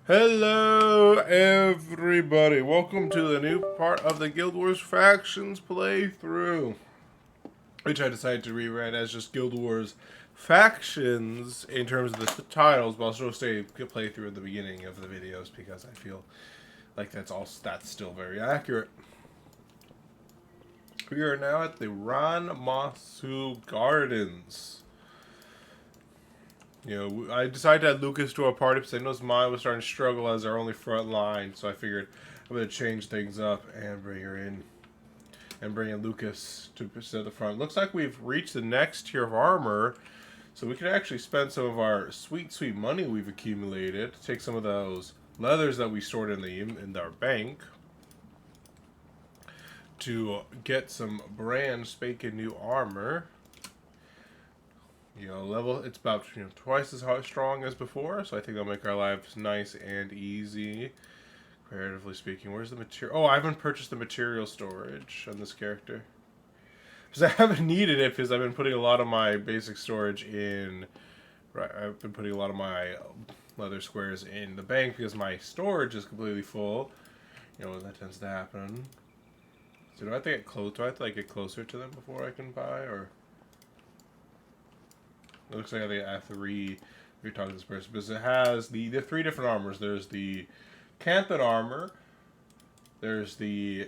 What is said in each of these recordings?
Hello, everybody. Welcome to the new part of the Guild Wars Factions playthrough, which I decided to rewrite as just Guild Wars Factions in terms of the titles, but I'll still stay playthrough at the beginning of the videos because I feel like that's still very accurate. We are now at the Ran Masu Gardens. You know, I decided to add Lucas to our party because I noticed mine was starting to struggle as our only front line. So I figured I'm going to change things up and bring her in. And bring in Lucas to sit at the front. Looks like we've reached the next tier of armor. So we can actually spend some of our sweet, sweet money we've accumulated. Take some of those leathers that we stored in our bank. To get some brand spanking new armor. You know, it's about twice as strong as before, so I think that'll make our lives nice and easy, comparatively speaking. Where's the material? Oh, I haven't purchased the material storage on this character. Because I haven't needed it because I've been putting a lot of my basic storage in... Right, I've been putting a lot of my leather squares in the bank because my storage is completely full. You know, that tends to happen. So do I have to get close? Do I have to get closer to them before I can buy, or... It looks like I have three if you're talking to this person, because it has the three different armors. There's the Canthan armor, there's the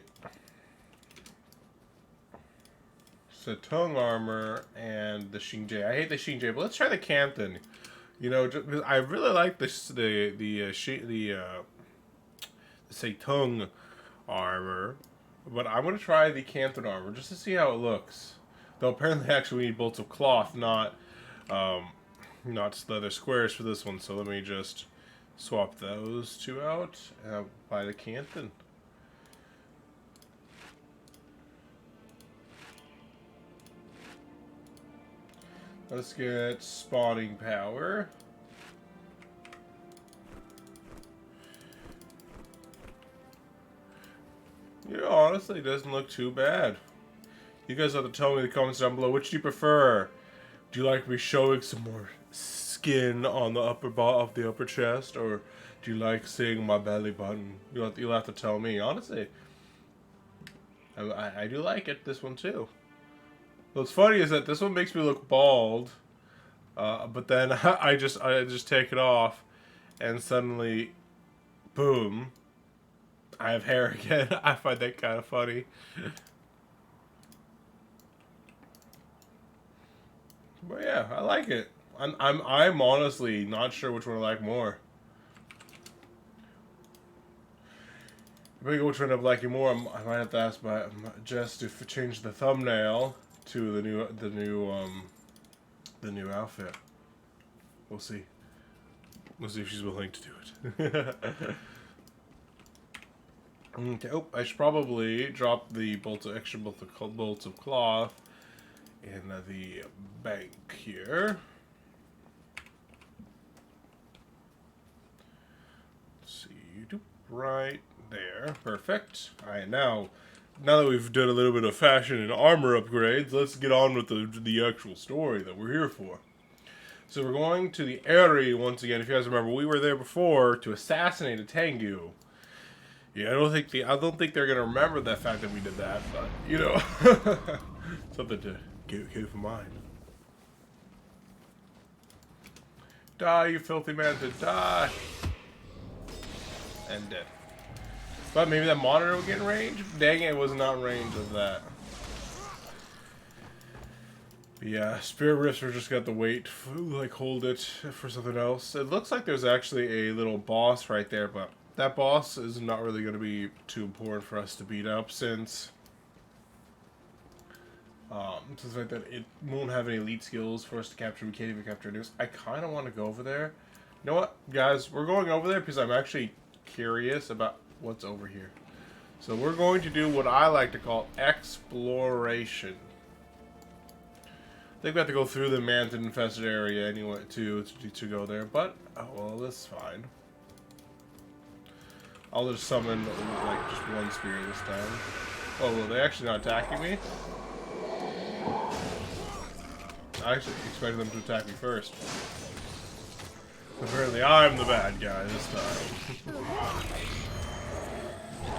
Satung armor, and the Xingje. I hate the Xingje, but let's try the Canthan. You know, just, I really like the Satung armor, but I'm gonna try the Canthan armor just to see how it looks. Though apparently, actually, we need bolts of cloth, not leather squares for this one, so let me just swap those two out and I'll buy the Canthan. Let's get spawning power. You know, honestly, it doesn't look too bad. You guys have to tell me in the comments down below, which do you prefer? Do you like me showing some more skin on the upper chest, or do you like seeing my belly button? You'll have to tell me. Honestly, I do like it. This one too. What's funny is that this one makes me look bald, but then I just take it off, and suddenly, boom, I have hair again. I find that kind of funny. But yeah, I like it. I'm honestly not sure which one I like more. Depending on which one I'm liking more, I might have to ask Jess to change the thumbnail to the new outfit. We'll see. We'll see if she's willing to do it. Okay. Oh, I should probably drop the extra bolts of cloth in the bank here. Let's see, right there, perfect. All right, now that we've done a little bit of fashion and armor upgrades, let's get on with the actual story that we're here for. So we're going to the Eri once again. If you guys remember, we were there before to assassinate a Tengu. Yeah, I don't think they're gonna remember that fact that we did that, but you know, something to keep in mind. Die, you filthy man, to die. And dead. But maybe that monitor will get in range? Dang it, was not in range of that. But yeah, Spirit Rifts are just got to wait, hold it for something else. It looks like there's actually a little boss right there, but that boss is not really going to be too important for us to beat up since the fact that it won't have any elite skills for us to capture. We can't even capture news. I kind of want to go over there. You know what, guys? We're going over there because I'm actually curious about what's over here. So we're going to do what I like to call exploration. I think we have to go through the Manthan-infested area anyway to go there, but oh well, that's fine. I'll just summon just one spear this time. Oh, well, they're actually not attacking me. I actually expected them to attack me first. Apparently I'm the bad guy this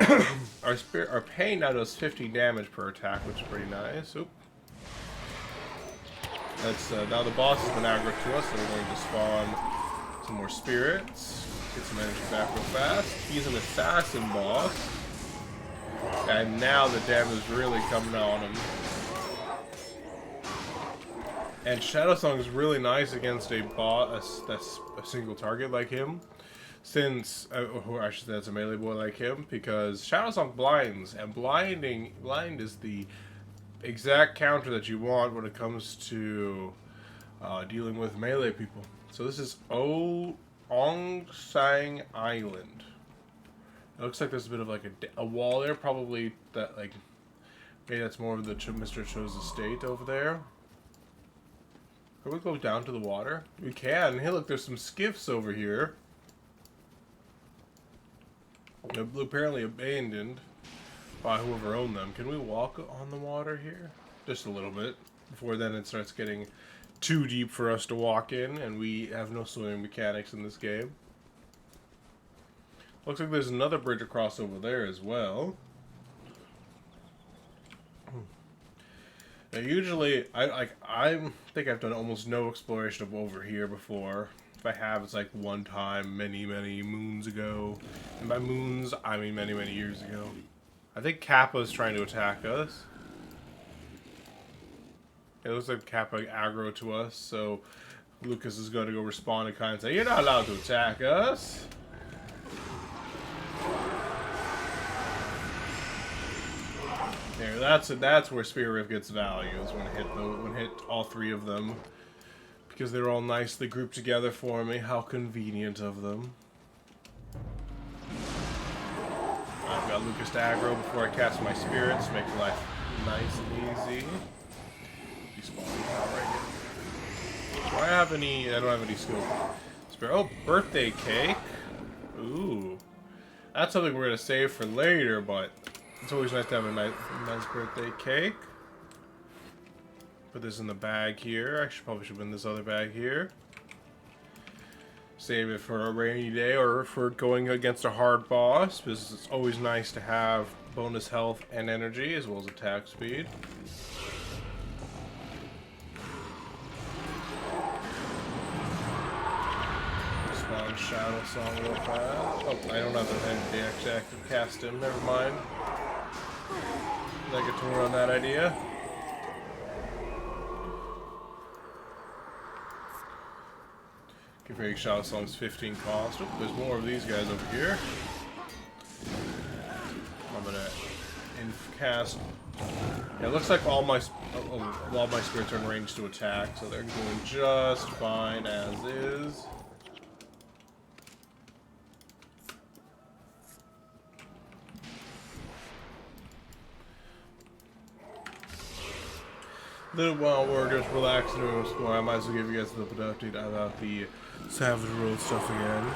time. Our pain now does 15 damage per attack, which is pretty nice. Oop. That's now the boss has been aggro to us, so we're going to spawn some more spirits. Get some energy back real fast. He's an assassin boss. And now the damage is really coming on him. And Shadow Song is really nice against a boss that's a single target like him. Since, or I should say that's a melee boy like him, because Shadow Song blinds, and blind is the exact counter that you want when it comes to dealing with melee people. So this is Ong Sang Island. It looks like there's a bit of like a wall there, probably that like maybe that's more of the Mr. Cho's estate over there. Can we go down to the water? We can. Hey, look, there's some skiffs over here. They're apparently abandoned by whoever owned them. Can we walk on the water here? Just a little bit. Before then it starts getting too deep for us to walk in, and we have no swimming mechanics in this game. Looks like there's another bridge across over there as well. Now, usually, I think I've done almost no exploration of over here before. If I have, it's like one time, many moons ago. And by moons, I mean many years ago. I think Kappa's trying to attack us. It looks like Kappa aggro to us, so Lucas is going to go respond and kind of say, "You're not allowed to attack us." There, that's where Spirit Rift gets value, is when hit all three of them, because they're all nicely grouped together for me. How convenient of them. I've got Lucas to aggro before I cast my spirits to make life nice and easy. Despawn power right here. Do I have any? I don't have any skill. Spirit. Oh, birthday cake. Ooh, that's something we're gonna save for later, but. It's always nice to have a nice birthday cake. Put this in the bag here. I probably should put in this other bag here. Save it for a rainy day or for going against a hard boss, because it's always nice to have bonus health and energy as well as attack speed. Spawn Shadow Song real fast. Oh, I don't have the energy actually. I can cast him. Never mind. I get to run that idea. Configuring Shadow Song's 15 cost. Oh, there's more of these guys over here. I'm gonna cast. Yeah, it looks like all my spirits are in range to attack, so they're doing just fine as is. While we're just relaxing and exploring, I might as well give you guys a little bit of update about the Savage World stuff again.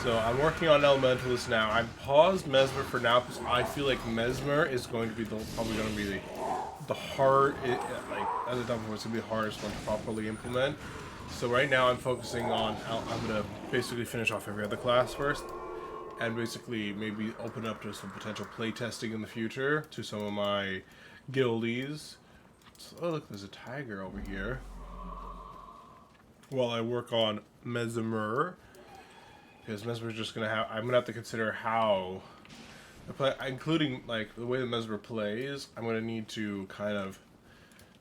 So I'm working on Elementalist now. I've paused Mesmer for now because I feel like Mesmer is going to be probably going to be the hard, like as I thought before, it's going to be the hardest one to properly implement. So right now I'm focusing on, I'm going to basically finish off every other class first, and basically maybe open up to some potential playtesting in the future to some of my guildies. Oh, look, there's a tiger over here. While I work on Mesmer, because Mesmer's just gonna have, I'm gonna have to consider how, including like the way that Mesmer plays. I'm gonna need to kind of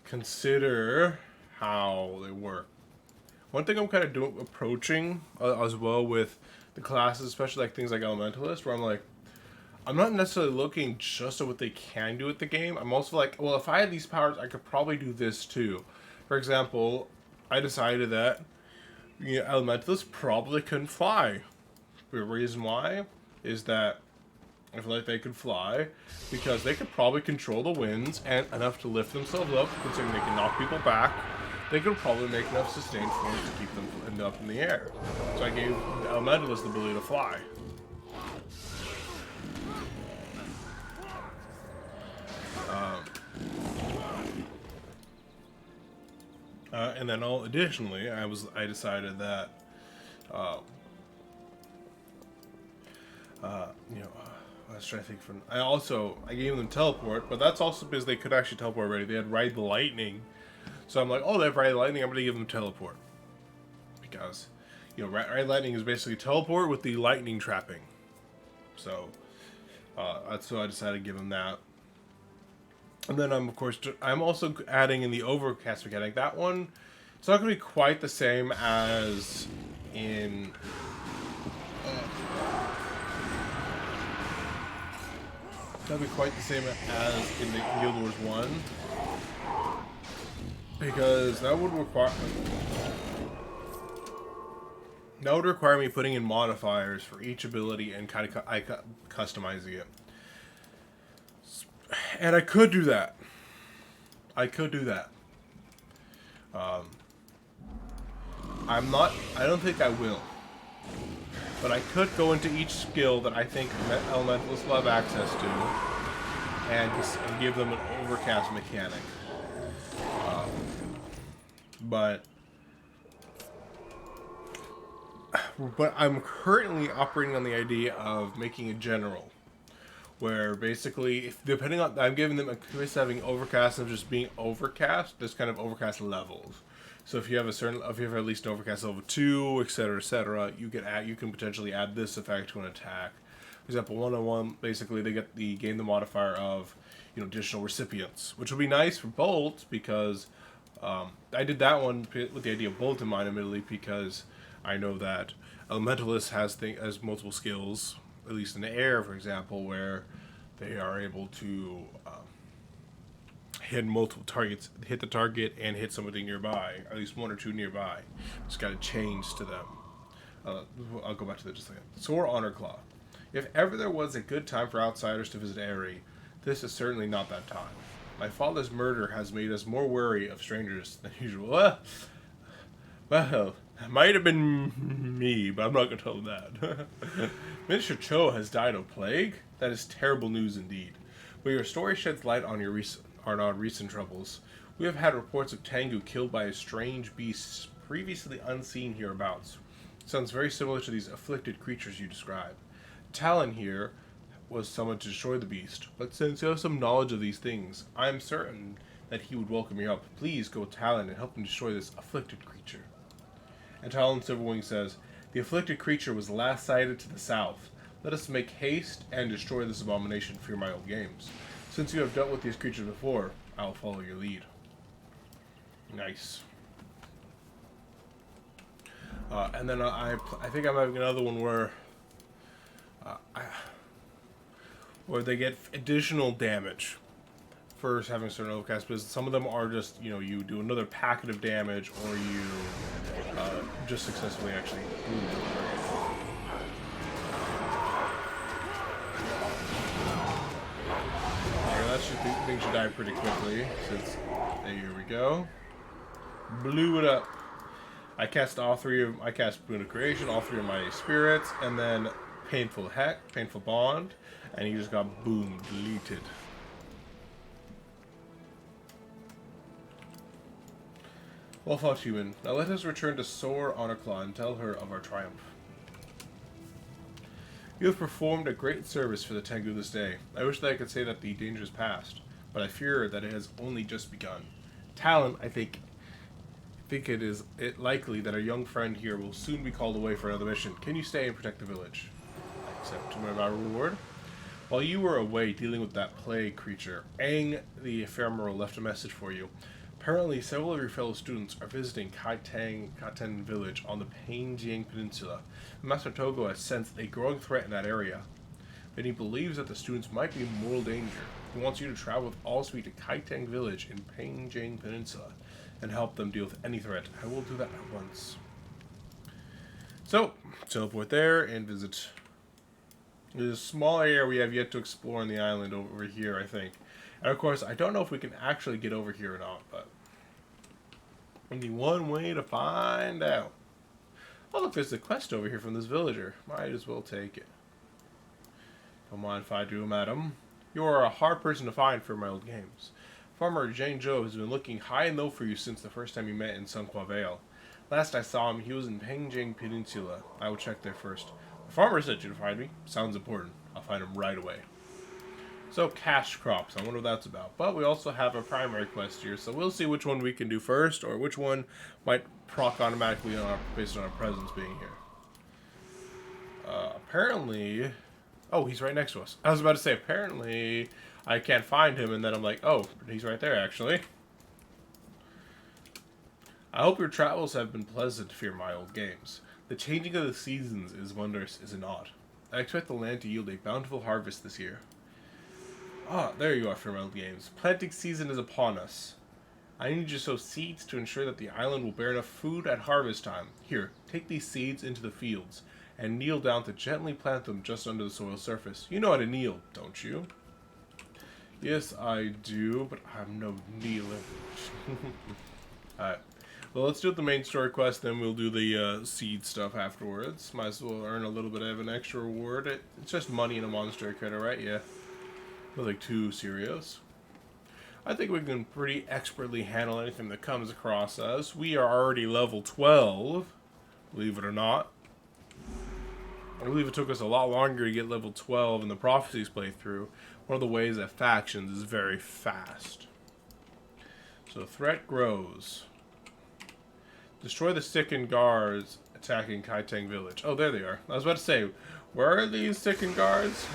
consider how they work. One thing I'm kind of approaching as well with the classes, especially like things like Elementalist, where I'm like, I'm not necessarily looking just at what they can do with the game. I'm also like, well, if I had these powers, I could probably do this too. For example, I decided that Elementalists probably couldn't fly. The reason why is that I feel like they could fly because they could probably control the winds and enough to lift themselves up, considering they can knock people back. They could probably make enough sustained force to keep them up in the air. So I gave the Elementalists the ability to fly. And then additionally, I decided that Um, you know, I was trying to think from. I gave them teleport, but that's also because they could actually teleport already. They had ride the lightning, so I'm like, oh, they have ride the lightning. I'm gonna give them teleport because, you know, ride lightning is basically teleport with the lightning trapping. So that's so I decided to give them that. And then I'm also adding in the overcast mechanic. That one, it's not gonna be quite the same as in. That'd be quite the same as in the Guild Wars 1. Because that would require me putting in modifiers for each ability and kind of customizing it. And I could do that. I don't think I will. But I could go into each skill that I think Elementalists will have access to and give them an overcast mechanic. But I'm currently operating on the idea of making a general. Where basically, depending on, I'm giving them a choice of having overcast and just being overcast. There's kind of overcast levels. So if you have at least an overcast level 2, etc., you can potentially add this effect to an attack. For example, 101, basically they gain the modifier of, you know, additional recipients, which will be nice for Bolt because I did that one with the idea of Bolt in mind, admittedly, because I know that Elementalist has multiple skills, at least in the air, for example, where they are able to hit multiple targets, hit the target and hit somebody nearby, at least one or two nearby. Just got to change to them. I'll go back to that just a second. Sore Honor Claw. If ever there was a good time for outsiders to visit Aerie, this is certainly not that time. My father's murder has made us more wary of strangers than usual. Well, it might have been me, but I'm not going to tell them that. Mr. Cho has died of plague? That is terrible news indeed. But your story sheds light on our recent troubles. We have had reports of Tengu killed by a strange beast previously unseen hereabouts. Sounds very similar to these afflicted creatures you describe. Talon here was summoned to destroy the beast, but since you have some knowledge of these things, I am certain that he would welcome your help. Please go with Talon and help him destroy this afflicted creature. And Talon Silverwing says, the afflicted creature was last sighted to the south. Let us make haste and destroy this abomination for my old games. Since you have dealt with these creatures before, I will follow your lead. Nice. And then I think I'm having another one where they get additional damage for having certain overcast, because some of them are just, you know, you do another packet of damage, or you just successfully actually boom. Things should die pretty quickly, since there we go. Blew it up. I cast Boon of Creation, all three of my spirits, and then Painful Bond, and he just got boom, deleted. Well fought, human. Now let us return to Sore Honorclaw and tell her of our triumph. You have performed a great service for the Tengu this day. I wish that I could say that the danger is past, but I fear that it has only just begun. Talon, I think it is likely that our young friend here will soon be called away for another mission. Can you stay and protect the village? I accept my reward. While you were away dealing with that plague creature, Aang the Ephemeral left a message for you. Apparently, several of your fellow students are visiting Kaiten village on the Panjang Peninsula. Master Togo has sensed a growing threat in that area, and he believes that the students might be in mortal danger. He wants you to travel with all speed to Kaiteng village in Panjang Peninsula and help them deal with any threat. I will do that at once. So, teleport there and visit. There's a small area we have yet to explore on the island over here, I think. And of course, I don't know if we can actually get over here or not, but only one way to find out. Oh look, there's a quest over here from this villager. Might as well take it. Don't mind if I do, madam. You are a hard person to find for my old games. Farmer Jane Joe has been looking high and low for you since the first time you met in Sunqua Vale. Last I saw him, he was in Pengjing Peninsula. I will check there first. The farmer sent you to find me. Sounds important. I'll find him right away. So, cash crops. I wonder what that's about. But we also have a primary quest here, so we'll see which one we can do first, or which one might proc automatically based on our presence being here. Apparently... Oh, he's right next to us. I was about to say, apparently I can't find him, and then I'm like, oh, he's right there, actually. I hope your travels have been pleasant, Fearmy old games. The changing of the seasons is wondrous, is it not? I expect the land to yield a bountiful harvest this year. Ah, there you are, Fearmy old games. Planting season is upon us. I need you to sow seeds to ensure that the island will bear enough food at harvest time. Here, take these seeds into the fields, and kneel down to gently plant them just under the soil surface. You know how to kneel, don't you? Yes, I do, but I'm no kneeler. Alright. Well, let's do the main story quest, then we'll do the seed stuff afterwards. Might as well earn a little bit of an extra reward. It's just money in a monastery critter, right? Yeah. Nothing too serious. I think we can pretty expertly handle anything that comes across us. We are already level 12, believe it or not. I believe it took us a lot longer to get level 12 in the Prophecies playthrough. One of the ways that factions is very fast. So, threat grows. Destroy the Sickened guards attacking Kaiteng village. Oh, there they are. I was about to say, where are these Sickened guards?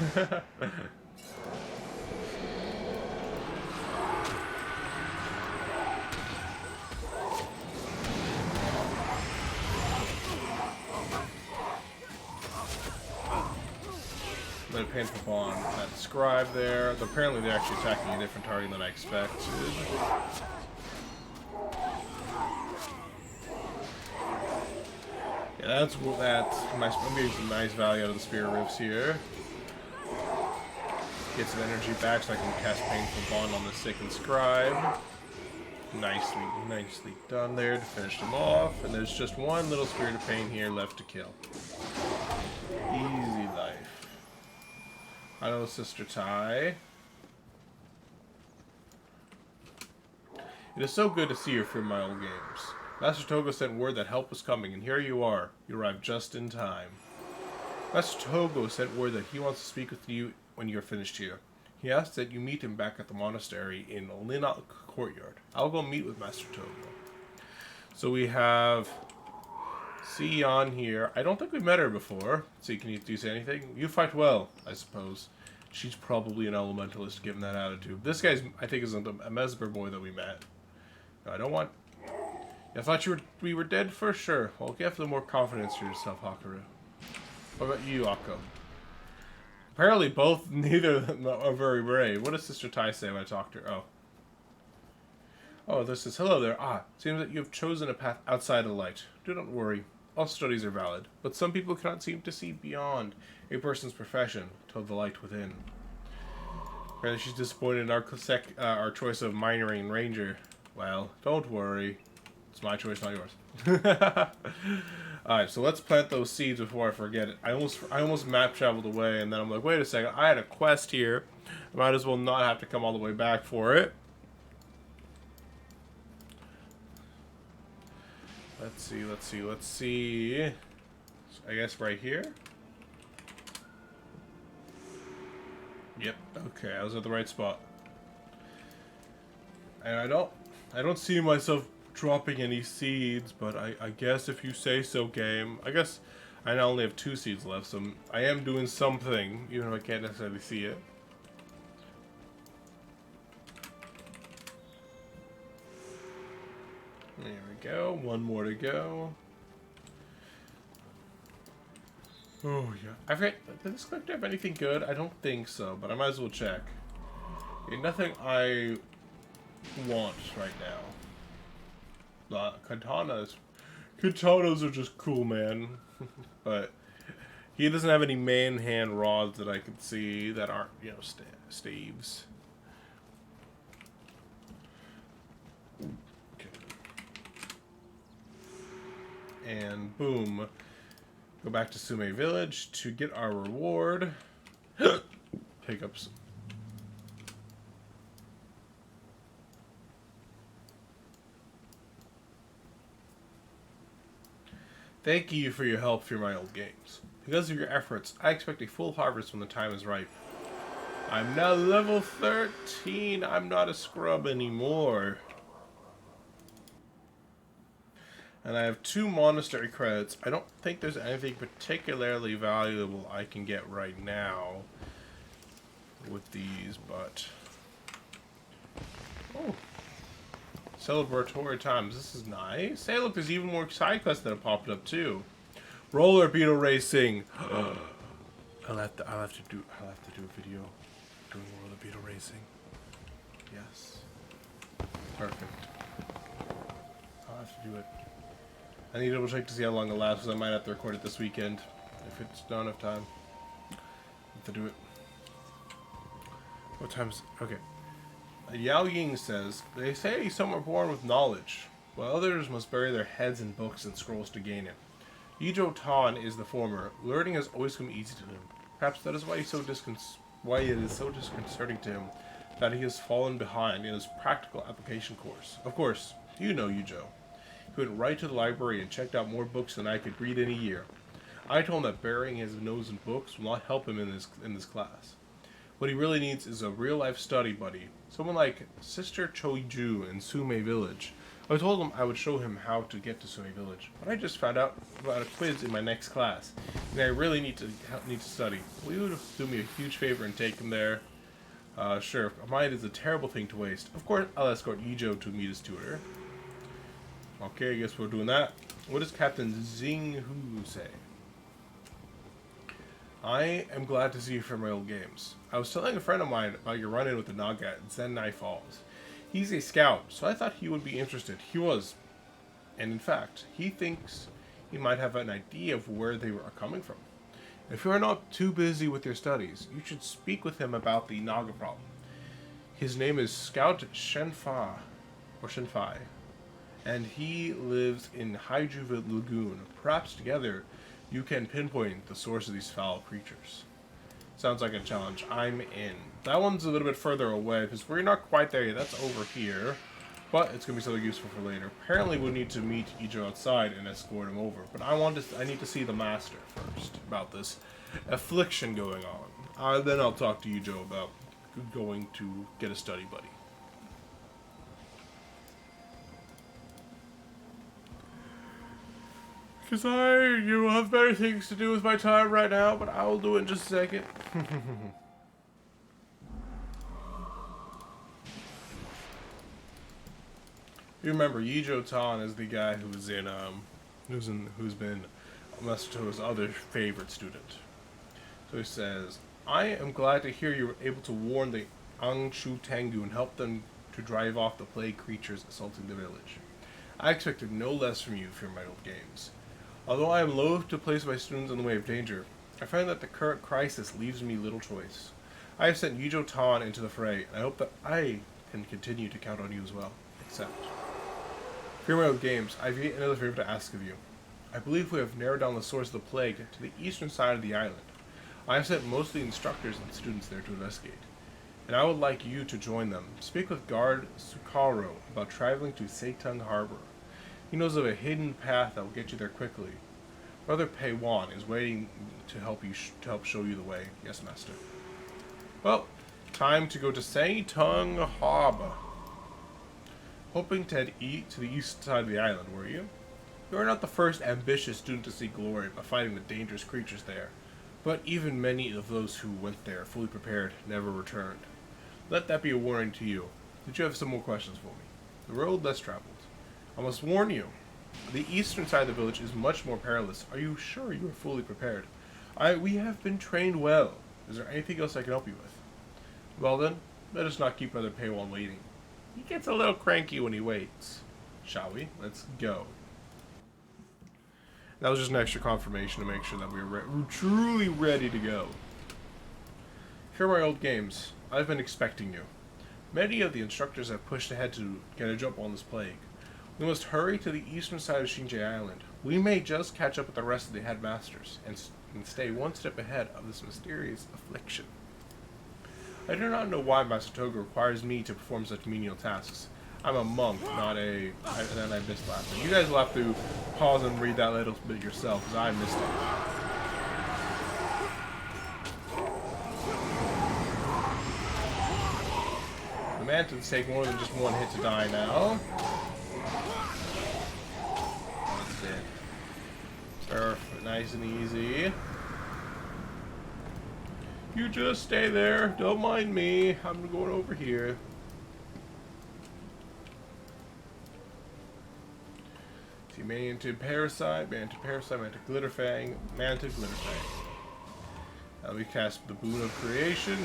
The painful bond, that scribe there. Apparently they're actually attacking a different target than I expected. Yeah, that's nice. I'm getting some nice value out of the Spear Rifts here. Get some energy back so I can cast Painful Bond on the Sickened Scribe. Nicely done there to finish them off. And there's just one little Spirit of Pain here left to kill. Easy life. Hello, Sister Ty. It is so good to see you from my old games. Master Togo sent word that help was coming, and here you are. You arrived just in time. Master Togo sent word that he wants to speak with you when you're finished here. He asked that you meet him back at the monastery in Lina Courtyard. I'll go meet with Master Togo. So we have Sion here. I don't think we've met her before. See, do you say anything? You fight well, I suppose. She's probably an elementalist given that attitude. This guy's, I think, is a Mesmer boy that we met. No, I don't want... I thought we were dead for sure. Well, give them more confidence to yourself, Hakaru. What about you, Akko? Apparently neither of them are very brave. What does Sister Tai say when I talk to her? Oh. Oh, this is, hello there. Ah, seems that you have chosen a path outside of the light. Do not worry. All studies are valid, but some people cannot seem to see beyond a person's profession to the light within. Apparently she's disappointed in our choice of minoring and ranger. Well, don't worry. It's my choice, not yours. Alright, so let's plant those seeds before I forget it. I almost map traveled away, and then I'm like, wait a second, I had a quest here. I might as well not have to come all the way back for it. Let's see. I guess right here? Yep, okay, I was at the right spot. And I don't see myself dropping any seeds, but I guess if you say so, game. I guess I now only have 2 seeds left, so I am doing something, even if I can't necessarily see it. There we go, 1 more to go. Oh yeah, I forget, did this collector have anything good? I don't think so, but I might as well check. Okay, nothing I want right now. Katanas are just cool, man. But he doesn't have any man-hand rods that I can see that aren't, you know, staves. Okay. And boom. Go back to Sume Village to get our reward. Pick up some. Thank you for your help through my old games. Because of your efforts, I expect a full harvest when the time is ripe. I'm now level 13. I'm not a scrub anymore. And I have 2 monastery credits. I don't think there's anything particularly valuable I can get right now with these, but... Oh. Celebratory times. This is nice. Hey, look, there's even more side quests that have popped up, too. Roller beetle racing. I'll have to do a video doing roller beetle racing. Yes. Perfect. I'll have to do it. I need to double check to see how long it lasts, because I might have to record it this weekend. If it's not enough time. I have to do it. What time's... Okay. Yao Ying says, they say some are born with knowledge, while others must bury their heads in books and scrolls to gain it. Yijo Tan is the former. Learning has always come easy to him. Perhaps that is why it is so disconcerting to him that he has fallen behind in his practical application course. Of course, you know Yijo. He went right to the library and checked out more books than I could read in a year. I told him that burying his nose in books will not help him in this class. What he really needs is a real-life study buddy. Someone like Sister Choiju in Sume Village. I told him I would show him how to get to Sume Village, but I just found out about a quiz in my next class, and I really need to study. Will you do me a huge favor and take him there? Sure. Mine is a terrible thing to waste. Of course, I'll escort Yijo to meet his tutor. Okay, I guess we're doing that. What does Captain Xinghu say? I am glad to see you from my old games. I was telling a friend of mine about your run-in with the Naga at Zenai Falls. He's a scout, so I thought he would be interested. He was. And in fact, he thinks he might have an idea of where they are coming from. If you are not too busy with your studies, you should speak with him about the Naga problem. His name is Scout Shenfai, and he lives in Haiju Lagoon. Perhaps together you can pinpoint the source of these foul creatures. Sounds like a challenge. I'm in. That one's a little bit further away, because we're not quite there yet. That's over here. But it's going to be something useful for later. Apparently we'll need to meet Ijo outside and escort him over. But I need to see the master first about this affliction going on. Then I'll talk to Ijo about going to get a study buddy. Because you have better things to do with my time right now, but I will do it in just a second. You remember, Yijo Tan is the guy who's been Masato's other favorite student. So he says, I am glad to hear you were able to warn the Angshu Tengu and help them to drive off the plague creatures assaulting the village. I expected no less from you for my old games. Although I am loath to place my students in the way of danger, I find that the current crisis leaves me little choice. I have sent Yijo Tan into the fray, and I hope that I can continue to count on you as well. Except, for my old games, I have yet another favor to ask of you. I believe we have narrowed down the source of the plague to the eastern side of the island. I have sent most of the instructors and students there to investigate, and I would like you to join them. Speak with Guard Sukaro about traveling to Seitung Harbor. He knows of a hidden path that will get you there quickly. Brother Pei Wan is waiting to help show you the way. Yes, Master. Well, time to go to Seitung Harbor. Hoping to head to the east side of the island, were you? You are not the first ambitious student to see glory by fighting the dangerous creatures there, but even many of those who went there fully prepared never returned. Let that be a warning to you. Did you have some more questions for me? The road less traveled. I must warn you, the eastern side of the village is much more perilous. Are you sure you are fully prepared? We have been trained well. Is there anything else I can help you with? Well then, let us not keep Brother Peiwan waiting. He gets a little cranky when he waits. Shall we? Let's go. That was just an extra confirmation to make sure that we're truly ready to go. Here are my old games. I've been expecting you. Many of the instructors have pushed ahead to get a jump on this plague. We must hurry to the eastern side of Shinjei Island. We may just catch up with the rest of the headmasters and stay one step ahead of this mysterious affliction. I do not know why Masatoga requires me to perform such menial tasks. I'm a monk, not a... And then I missed last time. You guys will have to pause and read that little bit yourself, because I missed it. The Mantins take more than just one hit to die now. That's it. Perfect. Nice and easy. You just stay there. Don't mind me. I'm going over here. See, Mantid Parasite, Mantid Parasite, Mantid Glitterfang, Mantid Glitterfang. Now we cast the Boon of Creation.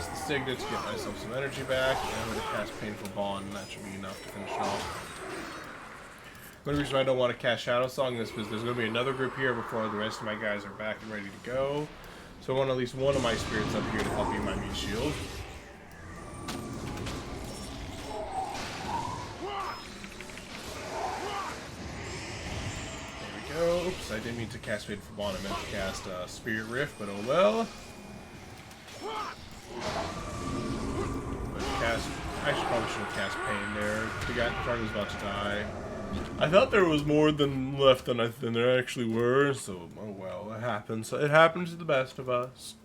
The Signet to get myself some energy back, and I'm going to cast Painful Bond, and that should be enough to finish it off. The only reason I don't want to cast Shadow Song is because there's going to be another group here before the rest of my guys are back and ready to go. So I want at least one of my spirits up here to help me in my meat shield. There we go. Oops, I didn't mean to cast Painful Bond, I meant to cast Spirit Rift, but oh well. I actually probably should have cast Pain there. The guy in front was about to die. I thought there was more than left than there actually were, so oh well, it happens. It happens to the best of us.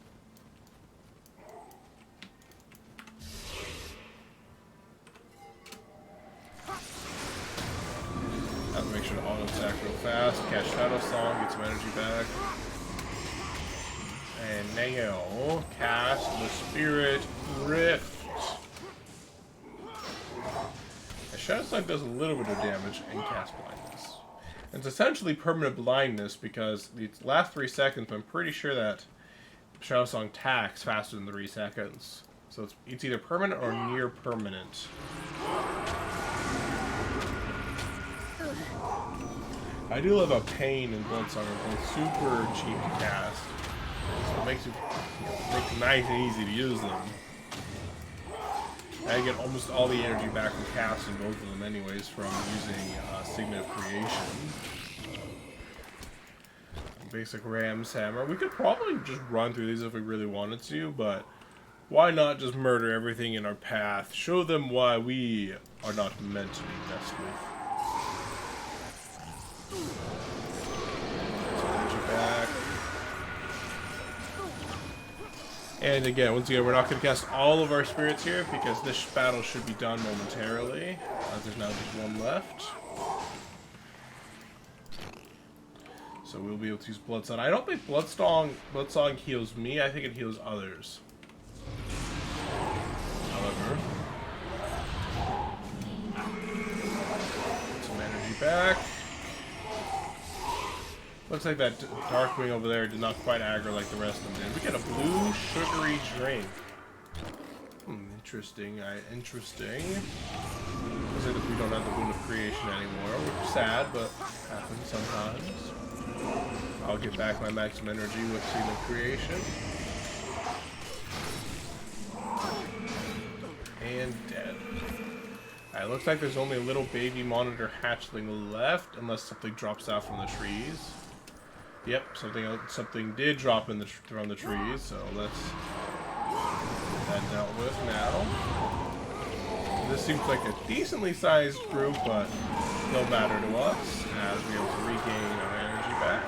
I have to make sure to auto attack real fast, cast Shadow Song, get some energy back. And now, cast the Spirit Rift. Shadow Song does a little bit of damage and cast blindness. It's essentially permanent blindness because the last 3 seconds, I'm pretty sure that Shadow Song tacks faster than 3 seconds. So it's either permanent or near permanent. I do love how Pain and Bloodsong are both super cheap to cast. So it makes it nice and easy to use them. I get almost all the energy back from casting both of them anyways from using Signet of Creation. Basic Ram's Hammer. We could probably just run through these if we really wanted to, but why not just murder everything in our path? Show them why we are not meant to be messed with. Energy back. And again, once again, we're not going to cast all of our spirits here because this battle should be done momentarily. There's now just one left. So we'll be able to use Bloodsong. I don't think Bloodsong heals me. I think it heals others. However, some energy back. Looks like that Darkwing over there did not quite aggro like the rest of them did. We get a blue sugary drink. Interesting. Interesting. Looks like we don't have the Boon of Creation anymore. Which is sad, but happens sometimes. I'll get back my maximum energy with Signet of Creation. And dead. Alright, looks like there's only a little baby monitor hatchling left, unless something drops out from the trees. Yep, something did drop from the trees, so let's get that dealt with now. This seems like a decently sized group, but no matter to us, as we're able to regain our energy back.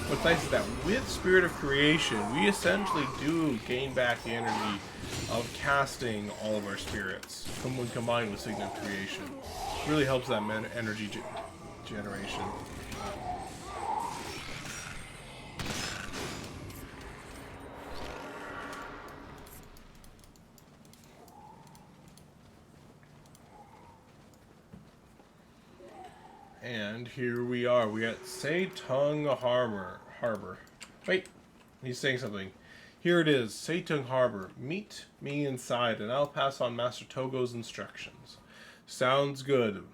What's nice is that with Spirit of Creation, we essentially do gain back the energy of casting all of our spirits when combined with Signet of Creation. It really helps that energy generation. And here we are. We got Seitung Harbor. Wait, he's saying something. Here it is, Seitung Harbor. Meet me inside, and I'll pass on Master Togo's instructions. Sounds good.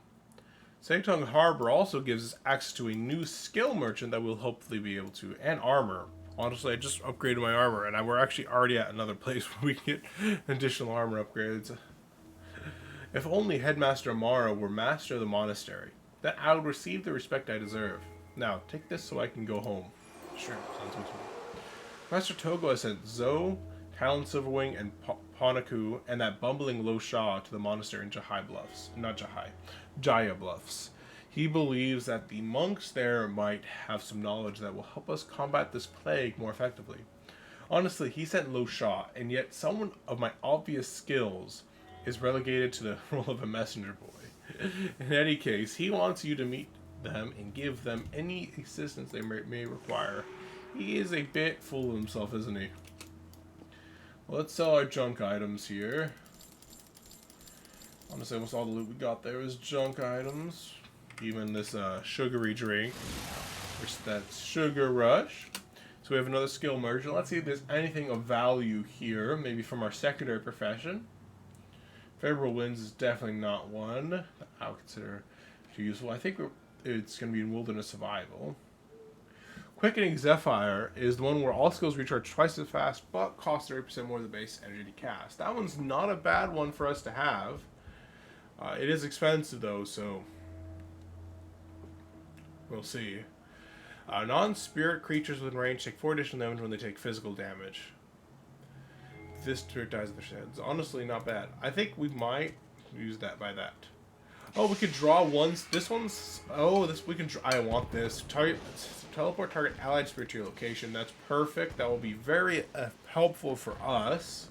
Seitung Harbor also gives us access to a new skill merchant that we'll hopefully be able to, and armor. Honestly, I just upgraded my armor, and we're actually already at another place where we can get additional armor upgrades. If only Headmaster Amara were master of the monastery, then I would receive the respect I deserve. Now, take this so I can go home. Sure, sounds good to me. Master Togo has sent Zoe, Talon Silverwing, and Ponaku, and that bumbling Lo Sha to the monastery in Jaya Bluffs. He believes that the monks there might have some knowledge that will help us combat this plague more effectively. Honestly, he sent Lo Sha, and yet someone of my obvious skills is relegated to the role of a messenger boy. In any case, he wants you to meet them and give them any assistance they may require. He is a bit full of himself, isn't he? Well, let's sell our junk items here. Honestly, almost all the loot we got there was junk items. Even this sugary drink. Which that's Sugar Rush. So we have another skill merchant. Let's see if there's anything of value here. Maybe from our secondary profession. Favorable winds is definitely not one that I would consider too useful. I think it's going to be in wilderness survival. Quickening Zephyr is the one where all skills recharge twice as fast, but cost 30% more than the base energy to cast. That one's not a bad one for us to have. It is expensive though, so we'll see. Non-spirit creatures within range take 4 additional damage when they take physical damage. This turret dies in their sheds. Honestly, not bad. I think we might use that by that. Oh, we could draw ones. This one's... Oh, this we can... I want this. Teleport target allied spirit to your location. That's perfect. That will be very helpful for us.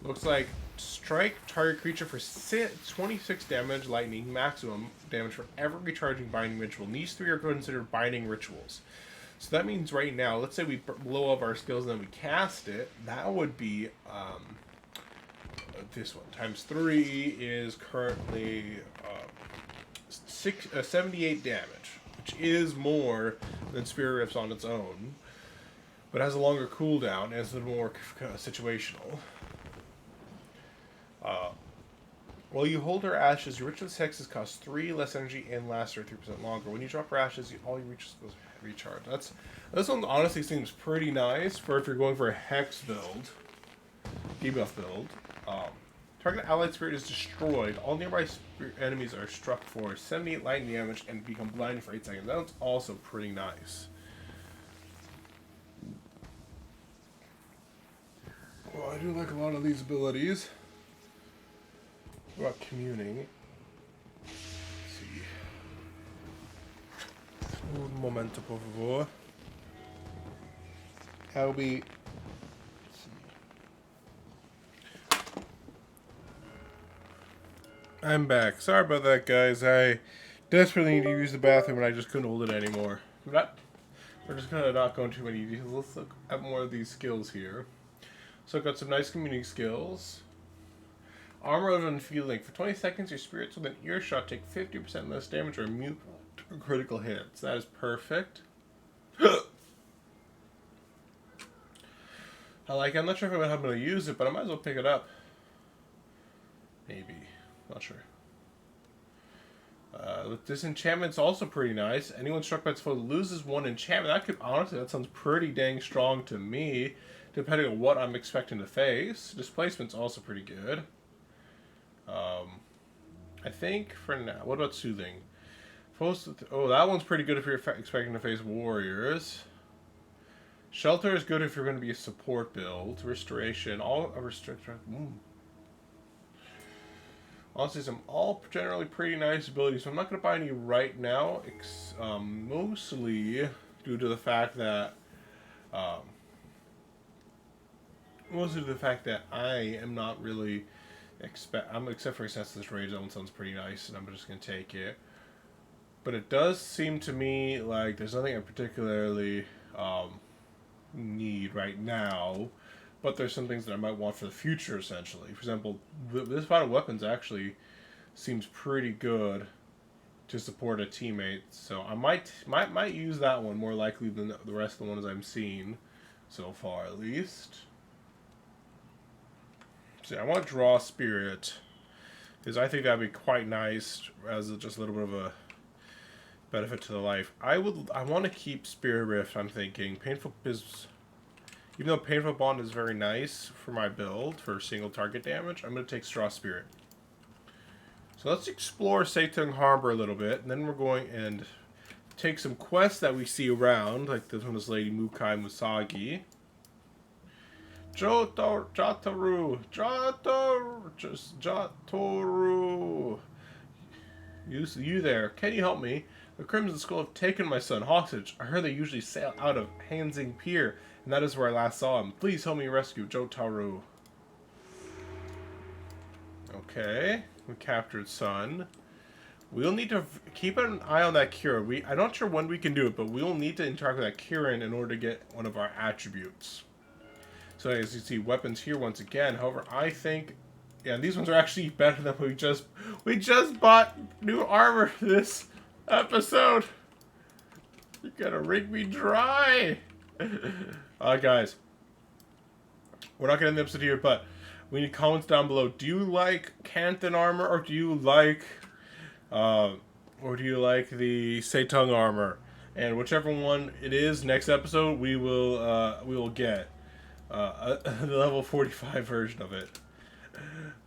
Looks like strike target creature for 26 damage, lightning, maximum damage for every recharging binding ritual. And these 3 are considered binding rituals. So that means right now, let's say we blow up our skills and then we cast it. That would be this one. Times 3 is currently 78 damage, which is more than Spirit Rift's on its own. But has a longer cooldown and is a little more situational. While you hold her ashes, your Ritualist Hexes cost 3 less energy and last her 3% longer. When you drop her ashes, all your Ritual skills recharge. This one honestly seems pretty nice for if you're going for a Hex build, debuff build. Target allied spirit is destroyed. All nearby enemies are struck for 78 lightning damage and become blinded for 8 seconds. That's also pretty nice. Well, I do like a lot of these abilities. What about communing? Let's see. Un momento, por favor. That'll be... I'm back. Sorry about that, guys. I desperately need to use the bathroom and I just couldn't hold it anymore. We're just gonna not go into too many details. Let's look at more of these skills here. So I've got some nice commuting skills. Armor of Unfeeling. For 20 seconds, your spirits within earshot take 50% less damage or immune to critical hits. That is perfect. I'm not sure if I'm going to use it, but I might as well pick it up. Maybe. Not sure. This enchantment's also pretty nice. Anyone struck by its foe loses 1 enchantment. That could, honestly, that sounds pretty dang strong to me, depending on what I'm expecting to face. Displacement's also pretty good. I think for now. What about Soothing? That one's pretty good if you're expecting to face warriors. Shelter is good if you're going to be a support build. Restoration, all a restriction. Honestly, some all generally pretty nice abilities. So I'm not going to buy any right now, mostly due to the fact that I am not really except for Senseless Rage. That one sounds pretty nice, and I'm just going to take it. But it does seem to me like there's nothing I particularly need right now, but there's some things that I might want for the future, essentially. For example, this Vital Weapons actually seems pretty good to support a teammate, so I might use that one more likely than the rest of the ones I'm seeing so far, at least. See, I want Draw Spirit because I think that'd be quite nice as just a little bit of a benefit to the life. I want to keep Spirit Rift. I'm thinking Painful is, even though Painful Bond is very nice for my build for single target damage, I'm going to take Straw Spirit. So let's explore Seitung Harbor a little bit, and then we're going and take some quests that we see around, like this one, this lady Mukai Musagi. Jataru. You there? Can you help me? The Crimson Skull have taken my son hostage. I heard they usually sail out of Hansing Pier, and that is where I last saw him. Please help me rescue Jotaro. Okay, we captured son. We'll need to keep an eye on that Kira. I'm not sure when we can do it, but we'll need to interact with that Kirin in order to get one of our attributes. So as you see, weapons here once again. However, I think, yeah, these ones are actually better than we just bought new armor for this episode. You're gonna wring me dry. Guys, we're not gonna end the episode here, but we need comments down below. Do you like Canthan armor, or do you like the Seitung armor? And whichever one it is, next episode we will get the level 45 version of it.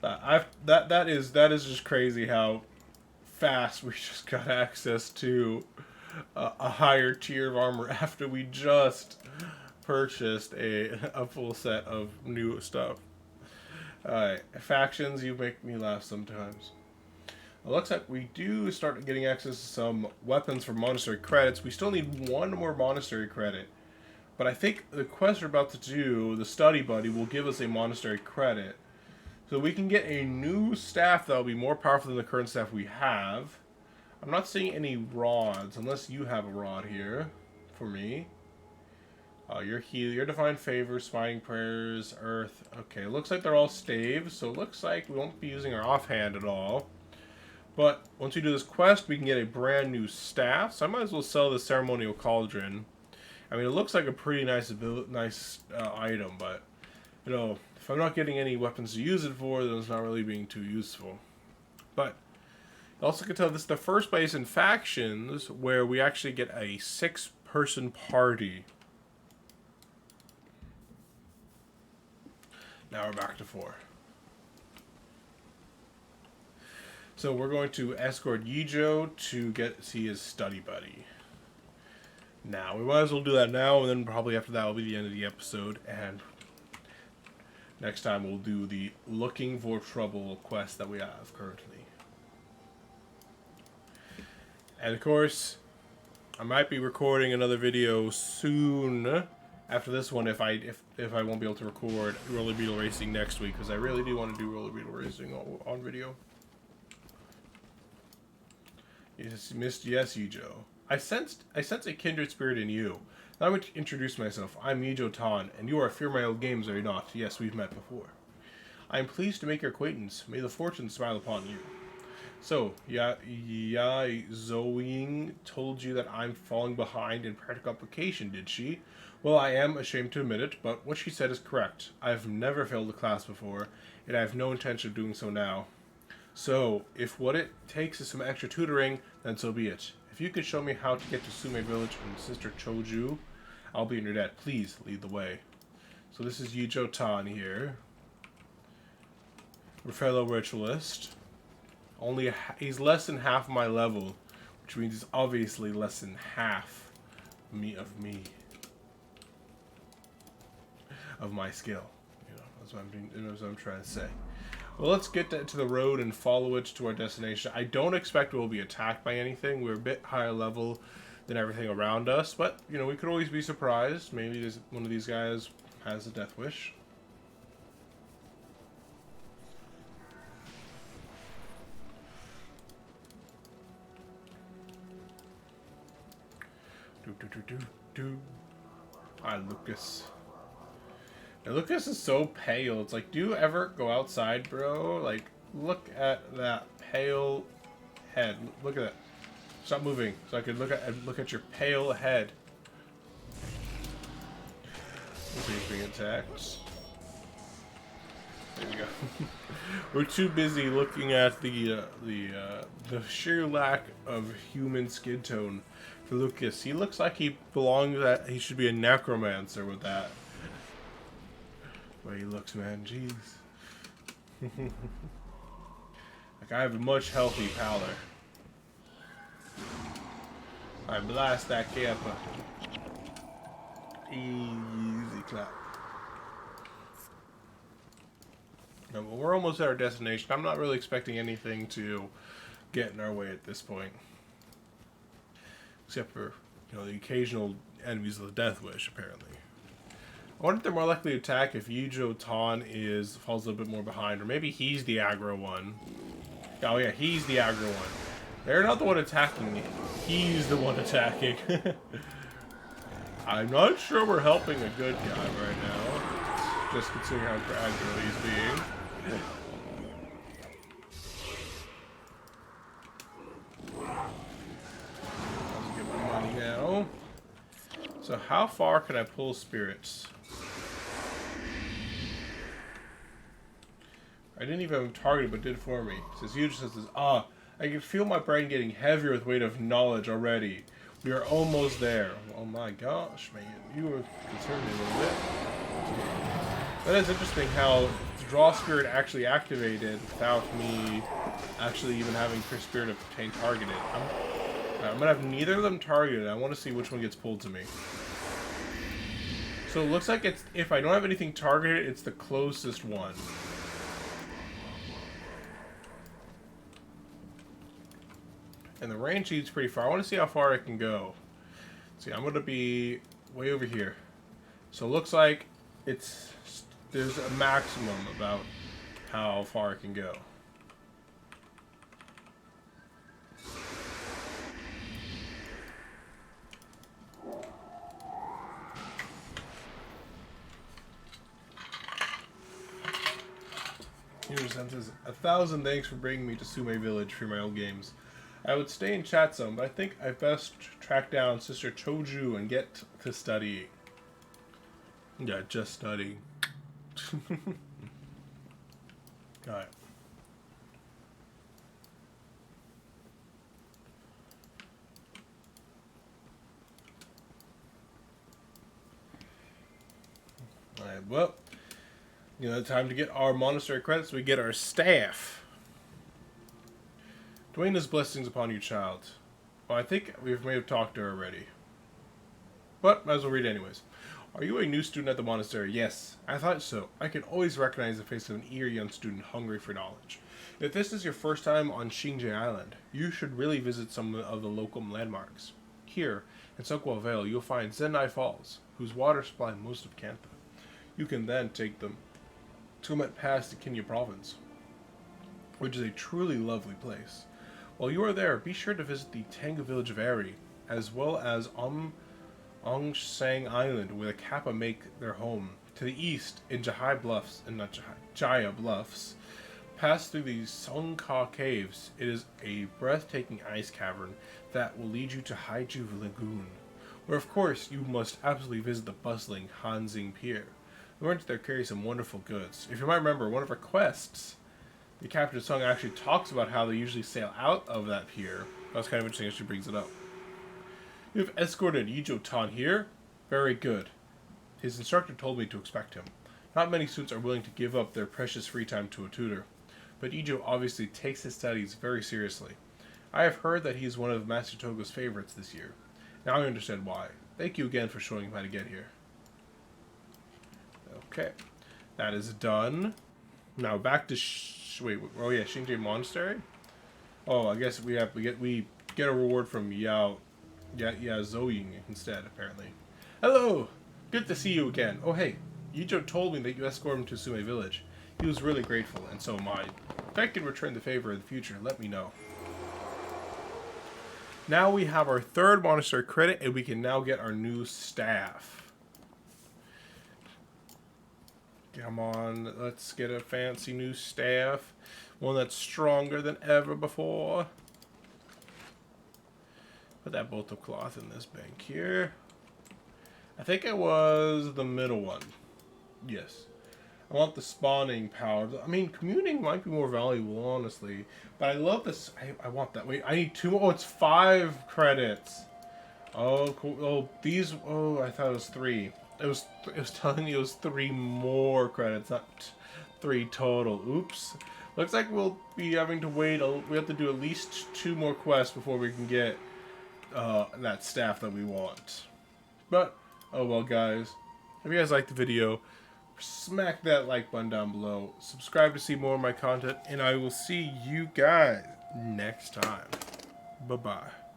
That is just crazy how fast we just got access to a higher tier of armor after we just purchased a full set of new stuff. Alright, factions, you make me laugh sometimes. It looks like we do start getting access to some weapons for monastery credits. We still need one more monastery credit. But I think the quest we're about to do, the study buddy, will give us a monastery credit. So we can get a new staff that will be more powerful than the current staff we have. I'm not seeing any rods, unless you have a rod here for me. Your heal, your divine favor, smiting prayers, earth. Okay, it looks like they're all staves, so it looks like we won't be using our offhand at all. But once we do this quest, we can get a brand new staff. So I might as well sell the ceremonial cauldron. I mean, it looks like a pretty nice item, but you know, if I'm not getting any weapons to use it for, then it's not really being too useful. But you also can tell this is the first place in factions where we actually get a 6-person party. Now we're back to 4. So we're going to escort Yijo to see his study buddy. Now, we might as well do that now, and then probably after that will be the end of the episode, and next time we'll do the Looking for Trouble quest that we have currently. And of course, I might be recording another video soon after this one if I won't be able to record Roller Beetle Racing next week, because I really do want to do Roller Beetle Racing on video. Yes, Yijo. I sense a kindred spirit in you. Now I'm going to introduce myself. I'm Yijo Tan, and you are Fearmy Games, are you not? Yes, we've met before. I am pleased to make your acquaintance. May the fortune smile upon you. So, Zoing told you that I'm falling behind in practical application, did she? Well, I am ashamed to admit it, but what she said is correct. I've never failed a class before, and I have no intention of doing so now. So, if what it takes is some extra tutoring, then so be it. If you could show me how to get to Sume Village and Sister Choju, I'll be in your debt. Please lead the way. So this is Yijo Tan here. We're fellow ritualist. He's less than half my level, which means he's obviously less than half of my skill. You know, that's what I'm doing. That's what I'm trying to say. Well, let's get to the road and follow it to our destination. I don't expect we'll be attacked by anything. We're a bit higher level than everything around us, but you know, we could always be surprised. Maybe one of these guys has a death wish. Hi, Lucas. And Lucas is so pale. It's like, do you ever go outside, bro? Like, look at that pale head. Look at that. Stop moving so I can look at your pale head. He's being attacked. There we go. We're too busy looking at the sheer lack of human skin tone for Lucas. He looks like he should be a necromancer with that. The way he looks, man, jeez. Like, I have a much healthy pallor. I blast that camper. Easy clap. No, but we're almost at our destination. I'm not really expecting anything to get in our way at this point. Except for, the occasional enemies of the Death Wish, apparently. I wonder if they're more likely to attack if Yijo Tan falls a little bit more behind. Or maybe he's the aggro one. Oh yeah, he's the aggro one. They're not the one attacking me. He's the one attacking. I'm not sure we're helping a good guy right now. Just considering how aggro he's being. Let's get my money now. So how far can I pull spirits? I didn't even have him targeted, but did for me. It says, Yuji says, I can feel my brain getting heavier with weight of knowledge already. We are almost there. Oh my gosh, man. You were concerned me a little bit. That is interesting how the draw spirit actually activated without me actually even having spirit obtain targeted. I'm going to have neither of them targeted. I want to see which one gets pulled to me. So it looks like if I don't have anything targeted, it's the closest one. And the range leads pretty far. I want to see how far I can go. See, I'm going to be way over here. So it looks like there's a maximum about how far I can go. Here's says, 1,000 thanks for bringing me to Sume Village for my old games. I would stay in chat zone, but I think I best track down Sister Choju and get to studying. Yeah, just studying. Alright. Alright, well, time to get our monastery credits. We get our staff. Dwayna's blessings upon you, child. Well, I think we may have talked to her already. But, might as well read it anyways. Are you a new student at the monastery? Yes, I thought so. I can always recognize the face of an eager young student hungry for knowledge. If this is your first time on Shinji Island, you should really visit some of the local landmarks. Here, in Sokwa Vale, you'll find Zenai Falls, whose waters supply most of Kantha. You can then take them to Met Pass to Kinya Province, which is a truly lovely place. While you are there, be sure to visit the Tengu village of Eri, as well as Ongsang Island, where the Kappa make their home. To the east, in Jaya Bluffs, pass through the Songka Caves. It is a breathtaking ice cavern that will lead you to Haiju Lagoon, where of course you must absolutely visit the bustling Hanxing Pier. The merchant there carries some wonderful goods. If you might remember, one of our quests, the Captain of Song actually talks about how they usually sail out of that pier. That's kind of interesting as she brings it up. You've escorted Yijo Tan here? Very good. His instructor told me to expect him. Not many students are willing to give up their precious free time to a tutor, but Yijo obviously takes his studies very seriously. I have heard that he is one of Master Togo's favorites this year. Now I understand why. Thank you again for showing him how to get here. Okay, that is done. Now back to Shinji Monastery. Oh, I guess we get a reward from Zoying instead, apparently. Hello! Good to see you again. Oh hey, Yijo told me that you escorted him to Sume Village. He was really grateful, and so am I. If I can return the favor in the future, let me know. Now we have our third monastery credit, and we can now get our new staff. Come on, let's get a fancy new staff. One that's stronger than ever before. Put that bolt of cloth in this bank here. I think it was the middle one. Yes. I want the spawning power. I mean, communing might be more valuable, honestly. But I love this. I want that. Wait, I need 2 more. Oh, it's 5 credits. Oh, cool. Oh, these. Oh, I thought it was 3. It was telling me it was 3 more credits, not 3 total. Oops. Looks like we'll be having to wait. We have to do at least 2 more quests before we can get that staff that we want. But, oh well, guys. If you guys liked the video, smack that like button down below. Subscribe to see more of my content. And I will see you guys next time. Bye-bye.